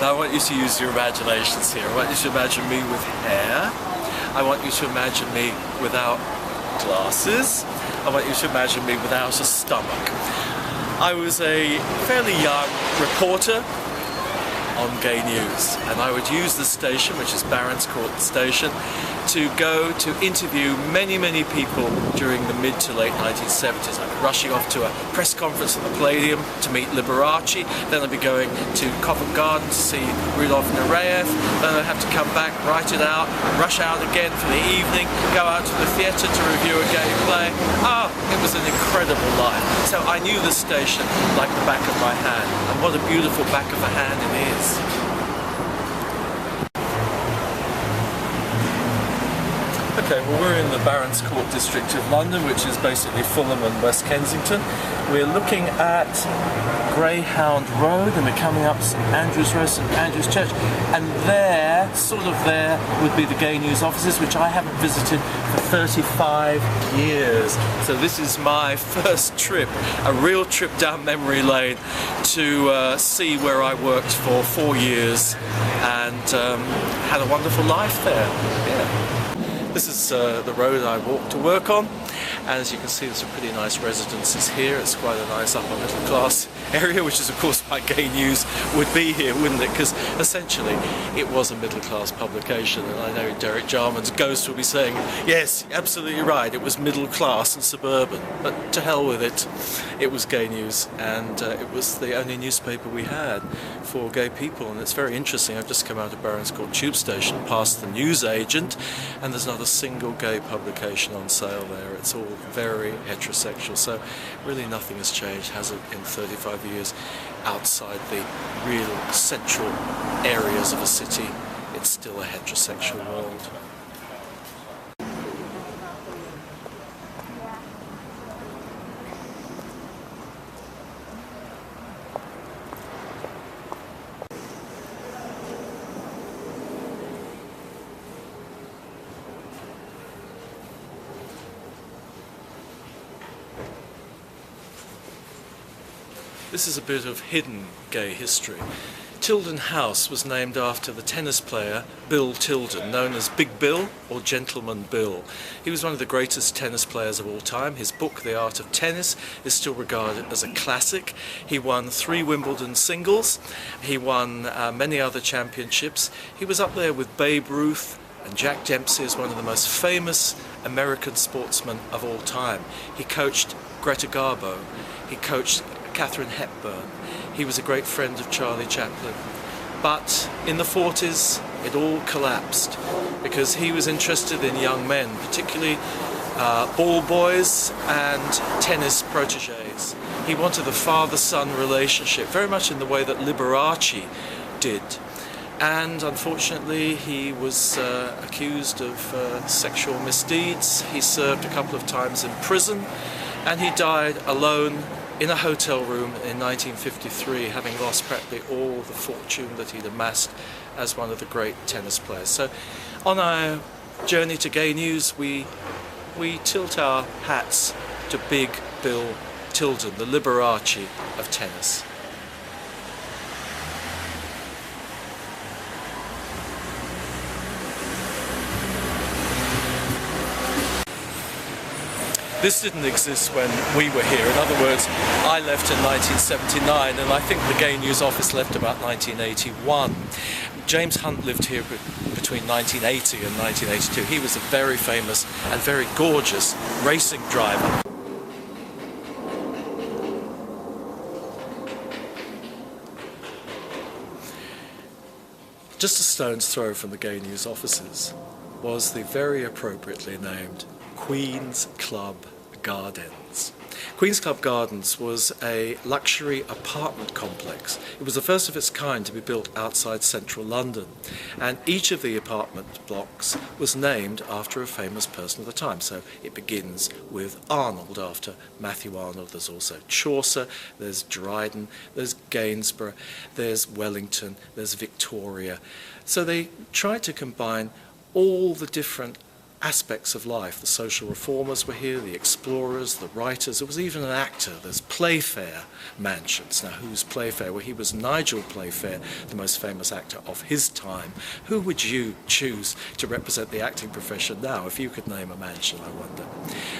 I want you to use your imaginations here. I want you to imagine me with hair. I want you to imagine me without glasses. I want you to imagine me without a stomach. I was a fairly young reporter on Gay News, and I would use the station, which is Barons Court Station, to go to interview many people during the mid to late 1970s. I'd be rushing off to a press conference at the Palladium to meet Liberace, then I'd be going to Covent Garden to see Rudolf Nureyev, then I'd have to come back, write it out, rush out again for the evening, go out to the theatre to review a gay play. It was an incredible life. So I knew the station like the back of my hand, and what a beautiful back of a hand it is. Okay, well, we're in the Barons Court district of London, which is basically Fulham and West Kensington. We're looking at Greyhound Road, and we're coming up St Andrew's Road, St Andrew's Church, and there, sort of there, would be the Gay News offices, which I haven't visited for 35 years. So this is my first trip, a real trip down memory lane to see where I worked for 4 years and had a wonderful life there. Yeah. This is the road I walk to work on, and as you can see, there's some pretty nice residences here. It's quite a nice upper middle class area, which is of course why Gay News would be here, wouldn't it? Because essentially it was a middle class publication, and I know Derek Jarman's ghost will be saying, yes, absolutely right, it was middle class and suburban, but to hell with it. It was Gay News, and it was the only newspaper we had for gay people, and it's very interesting. I've just come out of Barons Court Tube Station, past the newsagent, and there's not a single gay publication on sale there. It's all very heterosexual, so really nothing has changed, has it, in 35 years outside the real central areas of a city. It's still a heterosexual world. This is a bit of hidden gay history. Tilden House was named after the tennis player Bill Tilden, known as Big Bill or Gentleman Bill. He was one of the greatest tennis players of all time. His book, The Art of Tennis, is still regarded as a classic. He won 3 Wimbledon singles. He won many other championships. He was up there with Babe Ruth and Jack Dempsey as one of the most famous American sportsmen of all time. He coached Greta Garbo. He coached Katharine Hepburn. He was a great friend of Charlie Chaplin. But in the 40s, it all collapsed because he was interested in young men, particularly ball boys and tennis proteges. He wanted a father-son relationship, very much in the way that Liberace did. And unfortunately, he was accused of sexual misdeeds. He served a couple of times in prison, and he died alone in a hotel room in 1953, having lost practically all the fortune that he'd amassed as one of the great tennis players. So on our journey to Gay News, we tilt our hats to Big Bill Tilden, the Liberace of tennis. This didn't exist when we were here. In other words, I left in 1979, and I think the Gay News office left about 1981. James Hunt lived here between 1980 and 1982. He was a very famous and very gorgeous racing driver. Just a stone's throw from the Gay News offices was the very appropriately named Queen's Club Gardens. Queen's Club Gardens was a luxury apartment complex. It was the first of its kind to be built outside central London, and each of the apartment blocks was named after a famous person of the time. So it begins with Arnold, after Matthew Arnold. There's also Chaucer, there's Dryden, there's Gainsborough, there's Wellington, there's Victoria. So they tried to combine all the different aspects of life. The social reformers were here, the explorers, the writers. There was even an actor. There's Playfair mansions. Now, who's Playfair? Well, he was Nigel Playfair, the most famous actor of his time. Who would you choose to represent the acting profession now, if you could name a mansion, I wonder?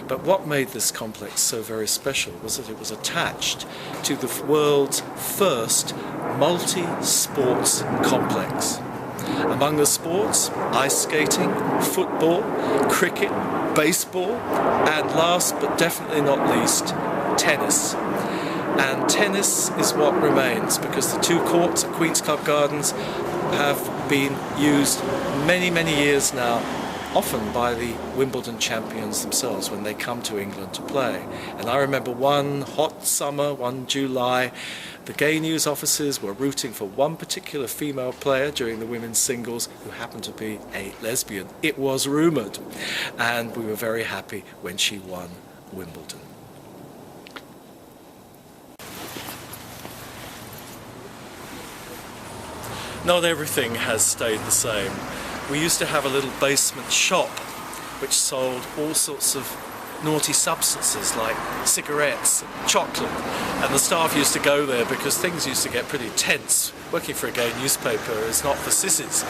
But what made this complex so very special was that it was attached to the world's first multi-sports complex. Among the sports, ice skating, football, cricket, baseball, and last but definitely not least, tennis. And tennis is what remains, because the two courts at Queen's Club Gardens have been used many, many years now, often by the Wimbledon champions themselves when they come to England to play. And I remember one hot summer, one July, the Gay News offices were rooting for one particular female player during the women's singles who happened to be a lesbian. It was rumoured, and we were very happy when she won Wimbledon. Not everything has stayed the same. We used to have a little basement shop which sold all sorts of naughty substances like cigarettes and chocolate, and the staff used to go there because things used to get pretty tense. Working for a gay newspaper is not for sissies,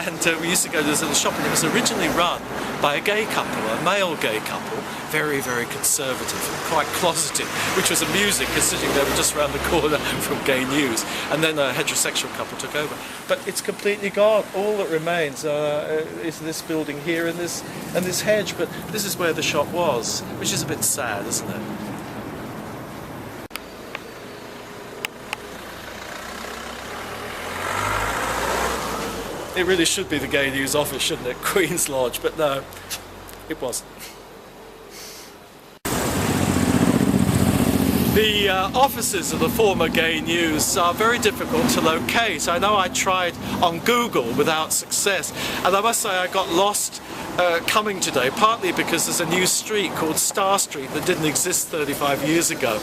and we used to go to this little shop, and it was originally run by a gay couple, a male gay couple, very, very conservative, quite closeted, which was amusing considering they were just around the corner from Gay News, and then a heterosexual couple took over. But it's completely gone. All that remains is this building here and this hedge, but this is where the shop was, which is a bit sad, isn't it? It really should be the Gay News office, shouldn't it? Queen's Lodge, but no, it wasn't. The offices of the former Gay News are very difficult to locate. I know I tried on Google without success, and I must say I got lost coming today, partly because there's a new street called Star Street that didn't exist 35 years ago.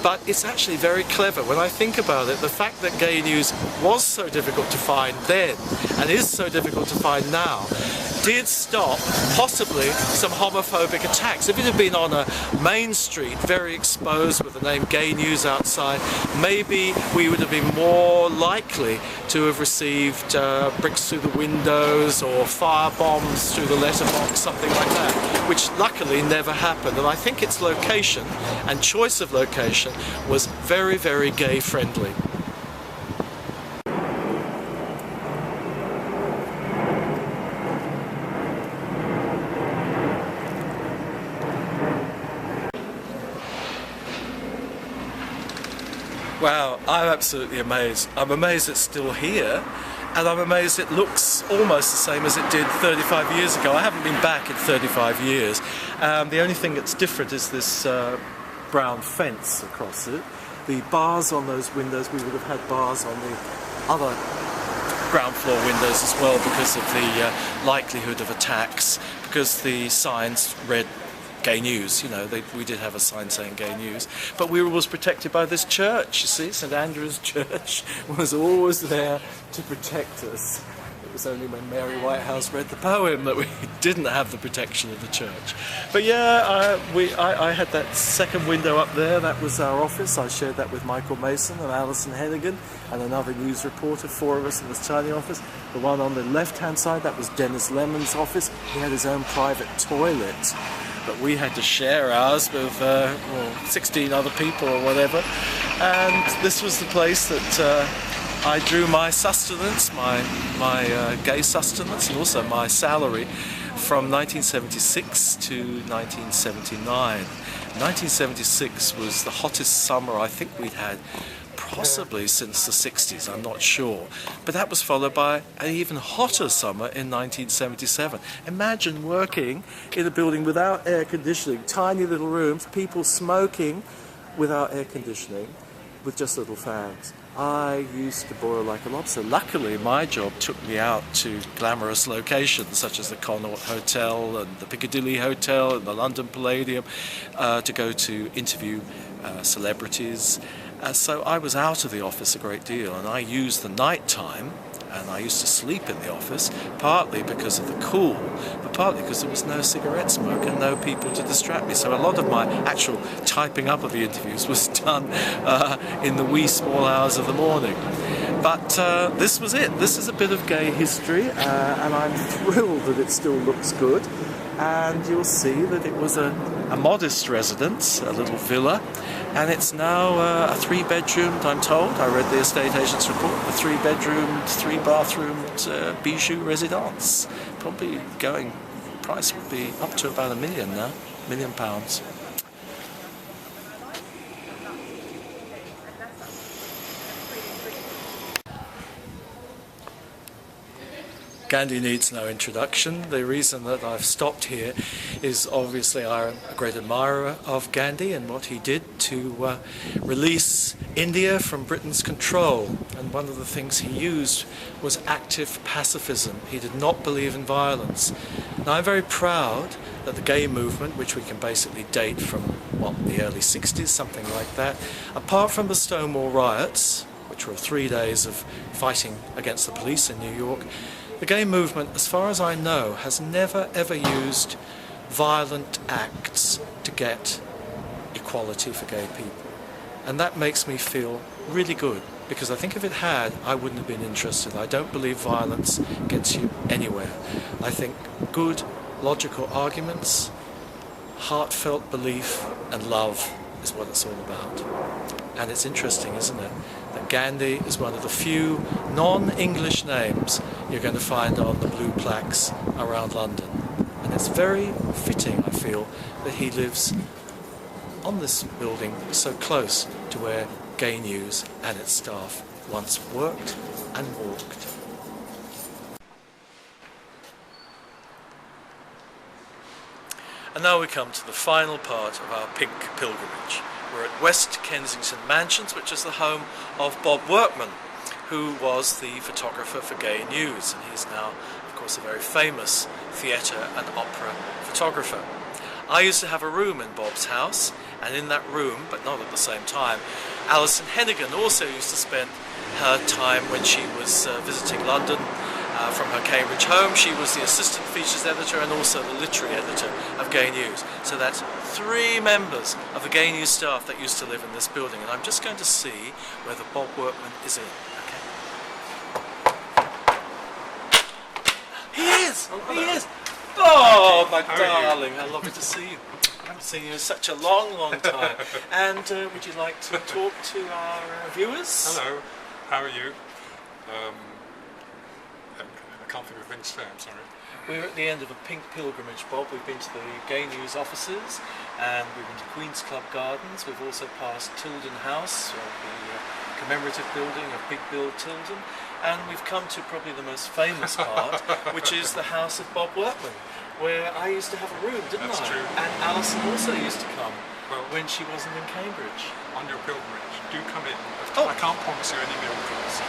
But it's actually very clever. When I think about it, the fact that Gay News was so difficult to find then, and is so difficult to find now, did stop possibly some homophobic attacks. If it had been on a main street, very exposed with the name Gay News outside, maybe we would have been more likely to have received bricks through the windows or fire bombs through the letterbox, something like that, which luckily never happened. And I think its location and choice of location was very, very gay friendly. Wow, I'm absolutely amazed. I'm amazed it's still here, and I'm amazed it looks almost the same as it did 35 years ago. I haven't been back in 35 years. The only thing that's different is this brown fence across it. The bars on those windows, we would have had bars on the other ground floor windows as well because of the likelihood of attacks, because the signs read Gay News, you know, we did have a sign saying Gay News, but we were always protected by this church, you see. St Andrew's Church was always there to protect us. It was only when Mary Whitehouse read the poem that we didn't have the protection of the church. But yeah, I had that second window up there. That was our office. I shared that with Michael Mason and Alison Hennigan and another news reporter, four of us in this tiny office. The one on the left-hand side, that was Dennis Lemon's office. He had his own private toilet, but we had to share ours with 16 other people or whatever. And this was the place that I drew my sustenance, my gay sustenance, and also my salary from 1976 to 1979. 1976 was the hottest summer I think we'd had possibly since the 60s, I'm not sure. But that was followed by an even hotter summer in 1977. Imagine working in a building without air conditioning, tiny little rooms, people smoking without air conditioning, with just little fans. I used to boil like a lobster. Luckily, my job took me out to glamorous locations such as the Connaught Hotel and the Piccadilly Hotel and the London Palladium to go to interview celebrities. So I was out of the office a great deal, and I used the night time and I used to sleep in the office, partly because of the cool, but partly because there was no cigarette smoke and no people to distract me. So a lot of my actual typing up of the interviews was done in the wee small hours of the morning. But this was it. This is a bit of gay history, and I'm thrilled that it still looks good. And you'll see that it was a modest residence, a little villa, and it's now a 3-bedroomed, I'm told, I read the estate agent's report, a 3-bedroomed, 3-bathroomed bijou residence. Probably price would be up to about £1 million now, £1 million. Gandhi needs no introduction. The reason that I've stopped here is obviously I'm a great admirer of Gandhi and what he did to release India from Britain's control. And one of the things he used was active pacifism. He did not believe in violence. Now I'm very proud that the gay movement, which we can basically date from, the early 60s, something like that, apart from the Stonewall riots, which were 3 days of fighting against the police in New York, the gay movement, as far as I know, has never ever used violent acts to get equality for gay people. And that makes me feel really good, because I think if it had, I wouldn't have been interested. I don't believe violence gets you anywhere. I think good, logical arguments, heartfelt belief and love is what it's all about. And it's interesting, isn't it, that Gandhi is one of the few non-English names you're going to find on the blue plaques around London. And it's very fitting, I feel, that he lives on this building so close to where Gay News and its staff once worked and walked. And now we come to the final part of our pink pilgrimage. We're at West Kensington Mansions, which is the home of Bob Workman, who was the photographer for Gay News, and he's now, of course, a very famous theatre and opera photographer. I used to have a room in Bob's house, and in that room, but not at the same time, Alison Hennigan also used to spend her time when she was visiting London from her Cambridge home. She was the assistant features editor and also the literary editor of Gay News. So that's 3 members of the Gay News staff that used to live in this building, and I'm just going to see whether Bob Workman is in. Okay. He is! He is! Oh, my darling, how lovely to see you. I haven't seen you in such a long, long time. And would you like to talk to our viewers? Hello, how are you? I can't think of things to say, I'm sorry. We're at the end of a pink pilgrimage, Bob. We've been to the Gay News offices, and we've been to Queen's Club Gardens. We've also passed Tilden House, the commemorative building of Big Bill Tilden, and we've come to probably the most famous part, which is the house of Bob Workman, where I used to have a room, didn't I? That's true. And Alison also used to come when she wasn't in Cambridge. On your pilgrimage, do come in. Oh. I can't promise you any miracles.